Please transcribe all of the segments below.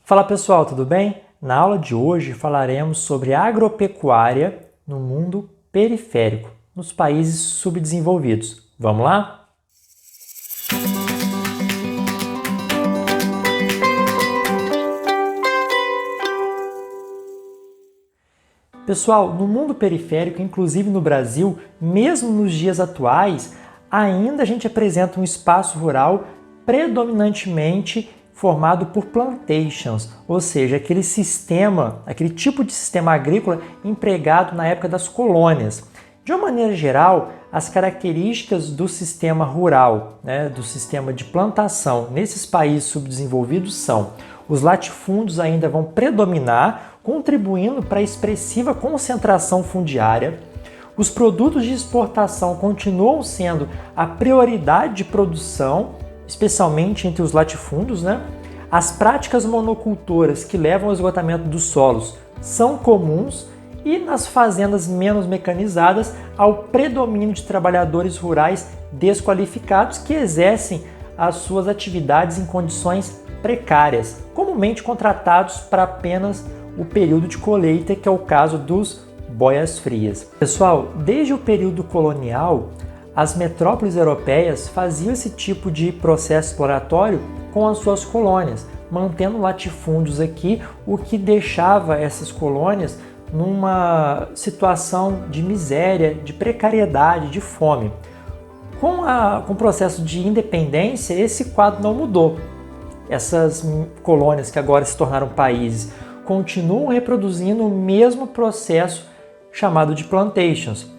Fala pessoal, tudo bem? Na aula de hoje falaremos sobre agropecuária no mundo periférico, nos países subdesenvolvidos. Vamos lá? Pessoal, no mundo periférico, inclusive no Brasil, mesmo nos dias atuais, ainda a gente apresenta um espaço rural predominantemente formado por plantations, ou seja, aquele tipo de sistema agrícola empregado na época das colônias. De uma maneira geral, as características do sistema rural, do sistema de plantação nesses países subdesenvolvidos são: os latifúndios ainda vão predominar, contribuindo para a expressiva concentração fundiária. Os produtos de exportação continuam sendo a prioridade de produção, especialmente entre os latifúndios, As práticas monocultoras que levam ao esgotamento dos solos são comuns e nas fazendas menos mecanizadas há o predomínio de trabalhadores rurais desqualificados que exercem as suas atividades em condições precárias, comumente contratados para apenas o período de colheita, que é o caso dos boias-frias. Pessoal, desde o período colonial, as metrópoles europeias faziam esse tipo de processo exploratório com as suas colônias, mantendo latifúndios aqui, o que deixava essas colônias numa situação de miséria, de precariedade, de fome. Com o processo de independência, esse quadro não mudou. Essas colônias que agora se tornaram países continuam reproduzindo o mesmo processo chamado de plantations.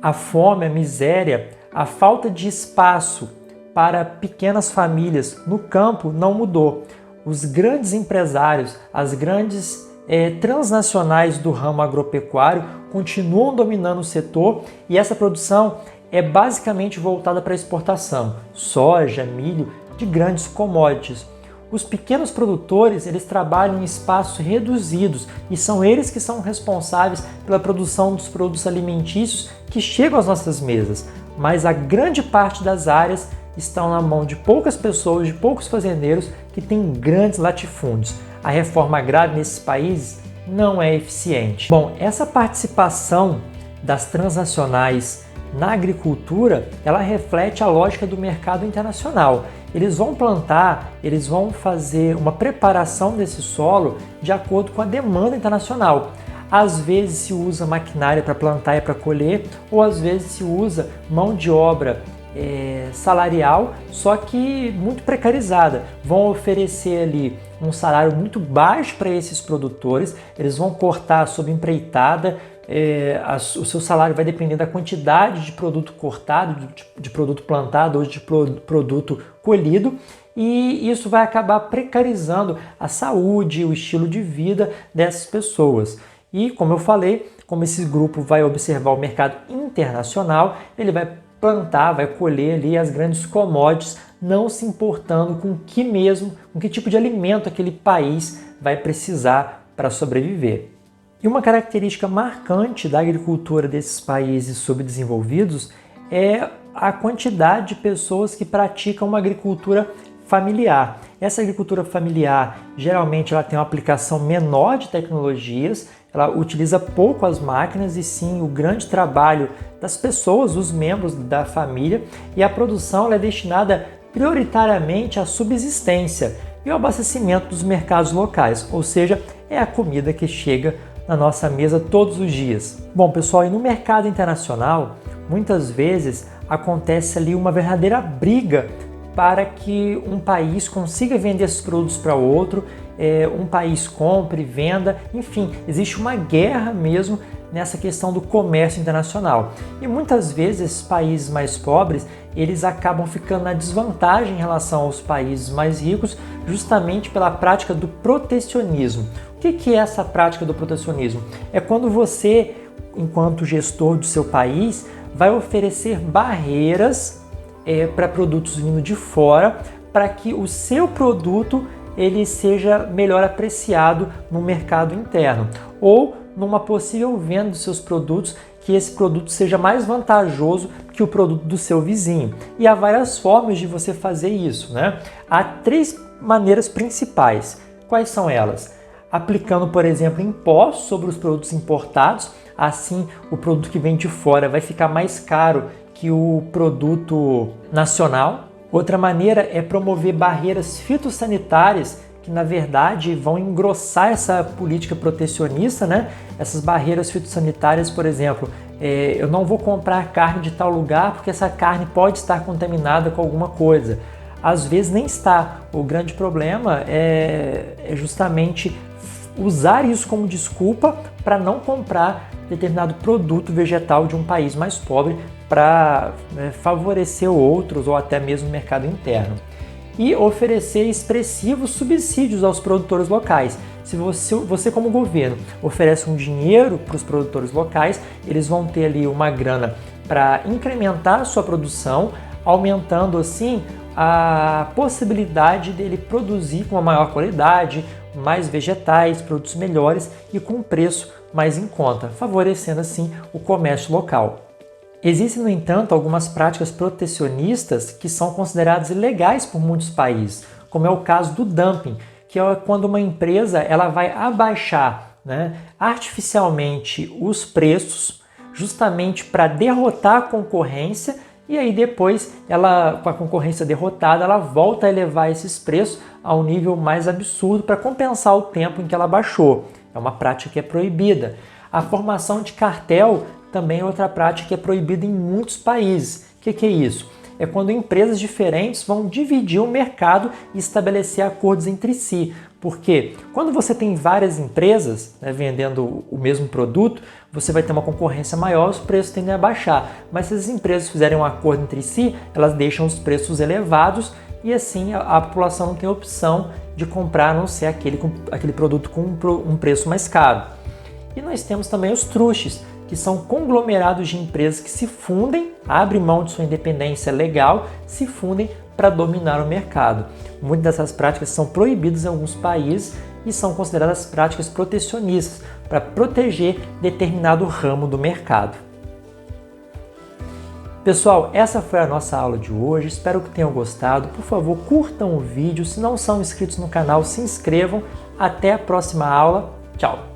A fome, a miséria, a falta de espaço para pequenas famílias no campo não mudou. Os grandes empresários, as grandes transnacionais do ramo agropecuário continuam dominando o setor e essa produção é basicamente voltada para a exportação. Soja, milho, de grandes commodities. Os pequenos produtores, eles trabalham em espaços reduzidos e são eles que são responsáveis pela produção dos produtos alimentícios que chegam às nossas mesas. Mas a grande parte das áreas estão na mão de poucas pessoas, de poucos fazendeiros que têm grandes latifúndios. A reforma agrária nesses países não é eficiente. Bom, essa participação das transnacionais na agricultura, ela reflete a lógica do mercado internacional. Eles vão plantar, eles vão fazer uma preparação desse solo de acordo com a demanda internacional. Às vezes se usa maquinária para plantar e para colher, ou às vezes se usa mão de obra salarial, só que muito precarizada. Vão oferecer ali um salário muito baixo para esses produtores, eles vão cortar sob empreitada, o seu salário vai depender da quantidade de produto cortado, de produto plantado ou de produto colhido, e isso vai acabar precarizando a saúde, o estilo de vida dessas pessoas. E, como eu falei, como esse grupo vai observar o mercado internacional, ele vai plantar, vai colher ali as grandes commodities, não se importando com que tipo de alimento aquele país vai precisar para sobreviver. E uma característica marcante da agricultura desses países subdesenvolvidos é a quantidade de pessoas que praticam uma agricultura familiar. Essa agricultura familiar, geralmente, ela tem uma aplicação menor de tecnologias, ela utiliza pouco as máquinas e sim o grande trabalho das pessoas, dos membros da família, e a produção ela é destinada prioritariamente à subsistência e ao abastecimento dos mercados locais, ou seja, é a comida que chega na nossa mesa todos os dias. Bom, pessoal, e no mercado internacional, muitas vezes acontece ali uma verdadeira briga para que um país consiga vender esses produtos para outro, um país compre, venda, enfim, existe uma guerra mesmo nessa questão do comércio internacional. E muitas vezes esses países mais pobres, eles acabam ficando na desvantagem em relação aos países mais ricos, justamente pela prática do protecionismo. O que é essa prática do protecionismo? É quando você, enquanto gestor do seu país, vai oferecer barreiras para produtos vindo de fora, para que o seu produto ele seja melhor apreciado no mercado interno, ou numa possível venda dos seus produtos, que esse produto seja mais vantajoso que o produto do seu vizinho. E há várias formas de você fazer isso, Há três maneiras principais. Quais são elas? Aplicando, por exemplo, impostos sobre os produtos importados, assim o produto que vem de fora vai ficar mais caro que o produto nacional. Outra maneira é promover barreiras fitossanitárias que, na verdade, vão engrossar essa política protecionista, né? Essas barreiras fitossanitárias, por exemplo, eu não vou comprar carne de tal lugar porque essa carne pode estar contaminada com alguma coisa. Às vezes nem está. O grande problema é justamente usar isso como desculpa para não comprar determinado produto vegetal de um país mais pobre para favorecer outros ou até mesmo o mercado interno. E oferecer expressivos subsídios aos produtores locais. Se você como governo oferece um dinheiro para os produtores locais, eles vão ter ali uma grana para incrementar a sua produção, aumentando assim a possibilidade dele produzir com uma maior qualidade, mais vegetais, produtos melhores e com um preço mais em conta, favorecendo assim o comércio local. Existem, no entanto, algumas práticas protecionistas que são consideradas ilegais por muitos países, como é o caso do dumping, que é quando uma empresa ela vai abaixar, artificialmente os preços justamente para derrotar a concorrência. E aí depois, com a concorrência derrotada, ela volta a elevar esses preços a um nível mais absurdo para compensar o tempo em que ela baixou. É uma prática que é proibida. A formação de cartel também é outra prática que é proibida em muitos países. O que é isso? É quando empresas diferentes vão dividir o mercado e estabelecer acordos entre si. Porque quando você tem várias empresas vendendo o mesmo produto, você vai ter uma concorrência maior, os preços tendem a baixar. Mas se as empresas fizerem um acordo entre si, elas deixam os preços elevados e assim a população não tem opção de comprar a não ser aquele produto com um preço mais caro. E nós temos também os trusts, que são conglomerados de empresas que se fundem, abrem mão de sua independência legal, se fundem para dominar o mercado. Muitas dessas práticas são proibidas em alguns países e são consideradas práticas protecionistas, para proteger determinado ramo do mercado. Pessoal, essa foi a nossa aula de hoje, espero que tenham gostado. Por favor, curtam o vídeo, se não são inscritos no canal, se inscrevam. Até a próxima aula, tchau!